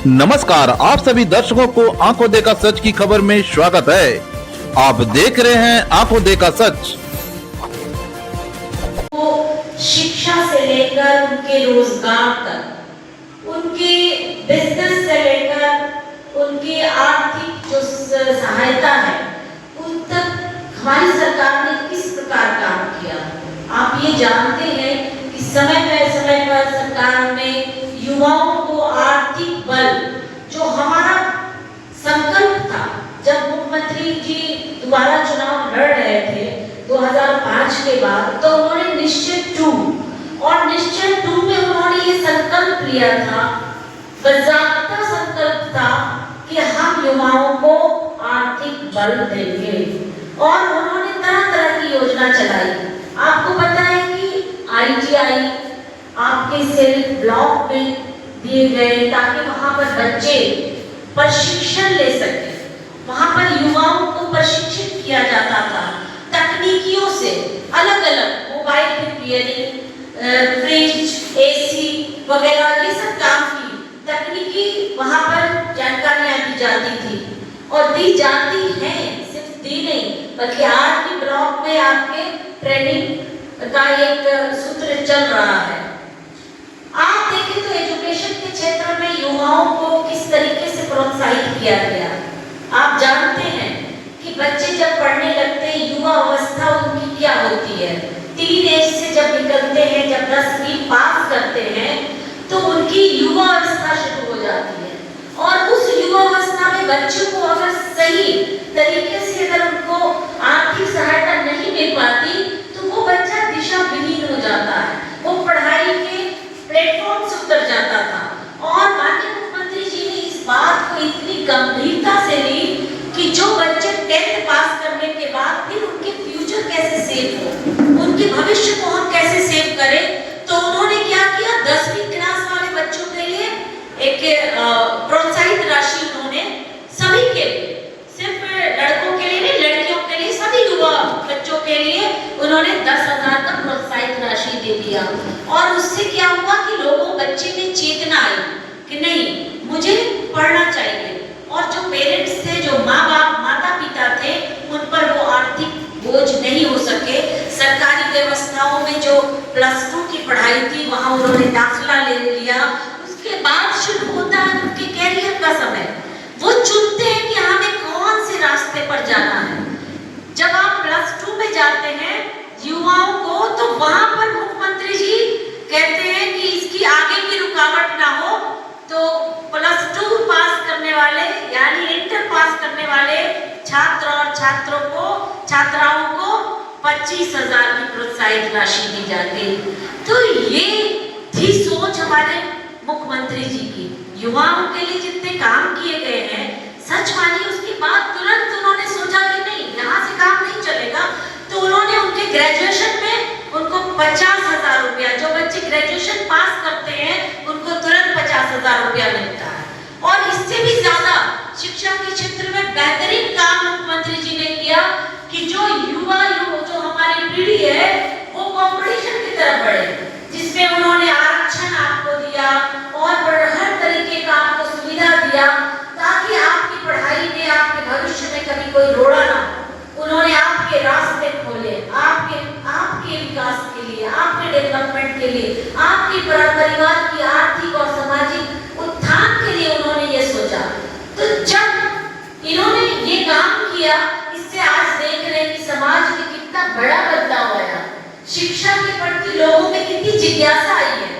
नमस्कार, आप सभी दर्शकों को आंखों देखा सच की खबर में स्वागत है। आप देख रहे हैं आंखों देखा सच। शिक्षा से लेकर उनके रोजगार तक, उनके बिजनेस से लेकर उनकी आर्थिक जो सहायता है उन तक हमारी सरकार ने किस प्रकार काम किया। आप ये जानते हैं कि समय पर सरकार ने युवाओं को आर्थिक बल, जो हमारा संकल्प था जब मुख्यमंत्री जी दोबारा चुनाव लड़ रहे थे 2005 के बाद, तो उन्होंने निश्चय 2 में उन्होंने ये संकल्प लिया था, बजाबता संकल्प था कि हम युवाओं को आर्थिक बल देंगे और उन्होंने तरह-तरह की योजना चलाई। आपको पता है कि ITI आपके सेल ब्लॉक में दिए गए ताकि वहां पर बच्चे प्रशिक्षण ले सके। वहां पर युवाओं को प्रशिक्षित किया जाता था तकनीकियों से, अलग-अलग मोबाइल रिपेयरिंग, फ्रिज, AC वगैरह ये सब काम की तकनीकी वहां पर जानकारियां दी जाती थी और दी जाती हैं, सिर्फ दी नहीं बल्कि आज भी ब्लॉक में आपके ट्रेनिंग का एक सूत्र चल रहा है। आप देखें तो एजुकेशन के क्षेत्र में युवाओं को किस तरीके से प्रोत्साहित किया गया। आप जानते हैं कि बच्चे जब पढ़ने लगते हैं, युवा अवस्था उनकी क्या होती है। 3 एज से जब निकलते हैं, जब 10वीं पास करते हैं तो उनकी युवा अवस्था शुरू हो जाती है और उस युवा अवस्था में बच्चों को अगर सही तरीके से अगर उनको आर्थिक सहायता नहीं मिल पाती तो वो बच्चा दिशा विहीन हो जाता है, वो पढ़ाई के प्लेटफॉर्म से उतर जाता था। और माननीय मुख्यमंत्री जी ने इस बात को इतनी गंभीरता से ली कि जो बच्चे 10th पास करने के बाद फिर उनके फ्यूचर कैसे सेव हो, उनके भविष्य को हम कैसे सेव करें, तो उन्होंने क्या किया, 10वीं क्लास वाले बच्चों के लिए एक प्रोत्साहित राशि उन्होंने सभी के लिए, सिर्फ लड़कों के लिए नहीं, लड़कियों के लिए, सभी युवा बच्चों के लिए उन्होंने 10,000 का प्रोत्साहित राशि दे दिया। और उससे क्या हुआ कि लोगों, बच्चे में चेतना आई कि नहीं, मुझे पढ़ना चाहिए। और जो पेरेंट्स थे, जो माता पिता थे, उन पर वो आर्थिक बोझ नहीं हो सके। सरकारी व्यवस्थाओं में जो +2 की पढ़ाई थी वहां उन्होंने दाखिला ले लिया। उसके बाद शुरू होता है उनके कैरियर का समय। वो चुनते हैं कि हमें कौन से रास्ते पर जाना है। जब आप +2 में जाते हैं युवाओं को, तो वहां पर मुख्यमंत्री जी कहते हैं कि इसकी आगे की रुकावट ना हो, तो +2 पास करने वाले यानी इंटर पास करने वाले छात्र और छात्राओं को 25,000 की प्रोत्साहित राशि दी जाती। तो ये थी सोच हमारे मुख्यमंत्री जी की। युवाओं के लिए जितने काम किए गए हैं, सच मानिए उसके बाद तुरंत उन्होंने सोचा कि नहीं, यहाँ से काम नहीं चलेगा, तो उन्होंने उनके ग्रेजुएशन में उनको 50,000 रुपया, जो बच्चे ग्रेजुएशन पास करते हैं उनको तुरंत 50,000 रुपया मिलता है। और इससे भी ज्यादा शिक्षा के क्षेत्र में बेहतरीन काम मुख्यमंत्री जी ने किया कि जो हमारी पीढ़ी है वो कंपटीशन की तरफ बढ़े, जिसमें उन्होंने आरक्षण आपको दिया और हर तरीके का आपको सुविधा दिया ताकि आपकी पढ़ाई में, आपके भविष्य में कभी कोई रोड़ा ना हो। उन्होंने आपके रास्ते खोले, आपके विकास के लिए, आपके डेवलपमेंट के लिए, आपके परिवार की आर्थिक और सामाजिक उत्थान के लिए उन्होंने ये सोचा। तो जब इन्होंने ये काम किया, इससे आज देख रहे हैं कि समाज में कितना बड़ा बदलाव आया, शिक्षा के प्रति लोगों में कितनी जिज्ञासा आई है।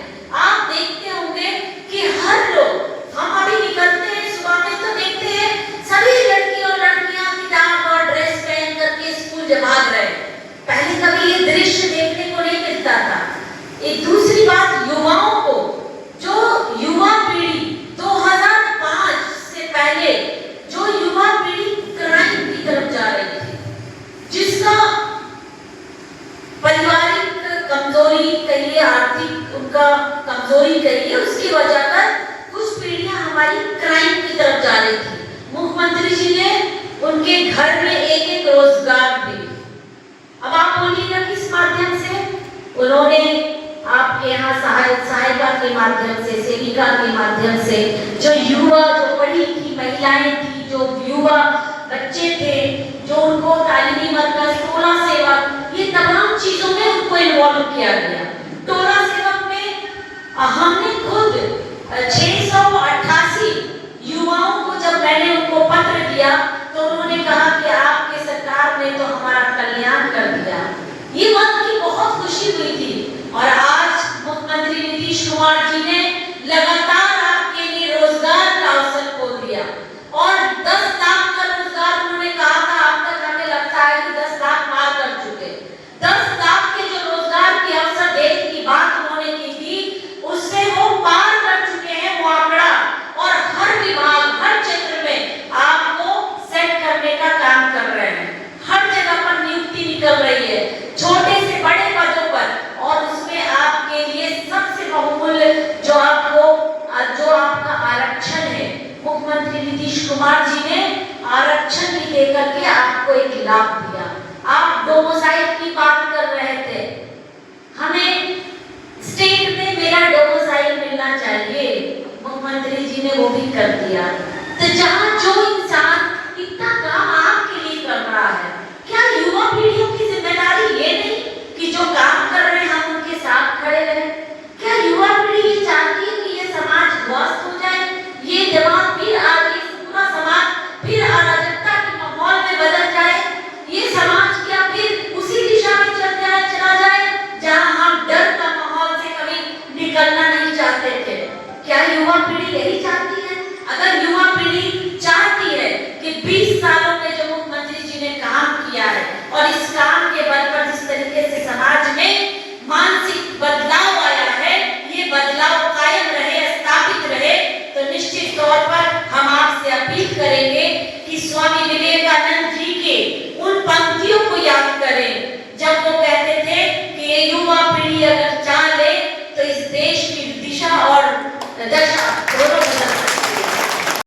आप देखते होंगे कि हर लोग, हम अभी निकलते हैं सुबह में तो देखते हैं सभी लड़की और लड़कियां किताब और ड्रेस पहन करके स्कूल भाग रहे हैं। पहले कभी ये दृश्य देखने को नहीं मिलता था। एक दूसरी बात, युवाओं को, जो युवा पीढ़ी 2005 से पहले जो युवा पीढ़ी क्राइम की तरफ जा रही थी, जिसका पारिवारिक कमजोरी कहिए, आर्थिक उनका कमजोरी कहिए, उसकी वजह पर कुछ पीढ़ियां हमारी क्राइम की तरफ जा रही थी। मुख्यमंत्री जी ने उनके घर में एक रोजगार दिए। अब आप बोलिएगा किस माध्यम से? उन्होंने आपके यहाँ सहायिका के माध्यम से, सेविका के माध्यम से जो युवा, जो पढ़ी लिखी महिलाएं थी, जो युवा बच्चे थे, जो उनको तालीमी मरकज, टोला सेवक, ये तमाम चीजों में उनको इन्वॉल्व किया गया। टोला सेवक में हमने खुद 688 युवाओं को जब मैंने उनको पत्र दिया तो उन्होंने कहा कि आपके सरकार ने तो हमारा कल्याण कर दिया। ये बात की बहुत खुशी हुई थी। और आज मुख्यमंत्री नीतीश कुमार जी ने लगातार आपके लिए रोजगार का अवसर खोल दिया और 10 लाख का रोजगार उन्होंने कहा था। अब तक हमें लगता है कि 10 लाख पार कर चुके। 10 लाख के जो रोजगार के अवसर देने की बात उन्होंने की थी, उससे वो पार कर चुके हैं वो आंकड़ा। और हर विभाग, हर क्षेत्र में आपको सेट करने का काम कर रहे हैं। हर जगह पर नियुक्ति निकल रही है, छोटे से बड़े पदों पर, और उसमें आपके लिए सबसे बहुमूल्य जो आपका आरक्षण है, मुख्यमंत्री नीतीश कुमार जी ने आरक्षण भी देकर के आपको एक लाभ दिया। आप डोमिसाइल की बात कर रहे थे, हमें स्टेट में मेरा डोमिसाइल मिलना चाहिए, मुख्यमंत्री जी ने वो भी कर दिया। तो जहां जो इंसान इतना काम आपके लिए कर रहा है, क्या युवा पीढ़ियों की जिम्मेदारी ये नहीं कि जो काम कर रहे हैं हम उनके साथ खड़े रहें? क्या युवा पीढ़ी ये चाहती है कि ये समाज ध्वस्त हो जाए, ये दिमाग फिर आगे, पूरा समाज फिर अराजकता के माहौल में बदल जाए, ये समाज क्या फिर उसी दिशा में चला जाए जहां हम डर का माहौल से कभी निकलना नहीं चाहते थे? क्या युवा पीढ़ी यही चाहती है? अगर युवा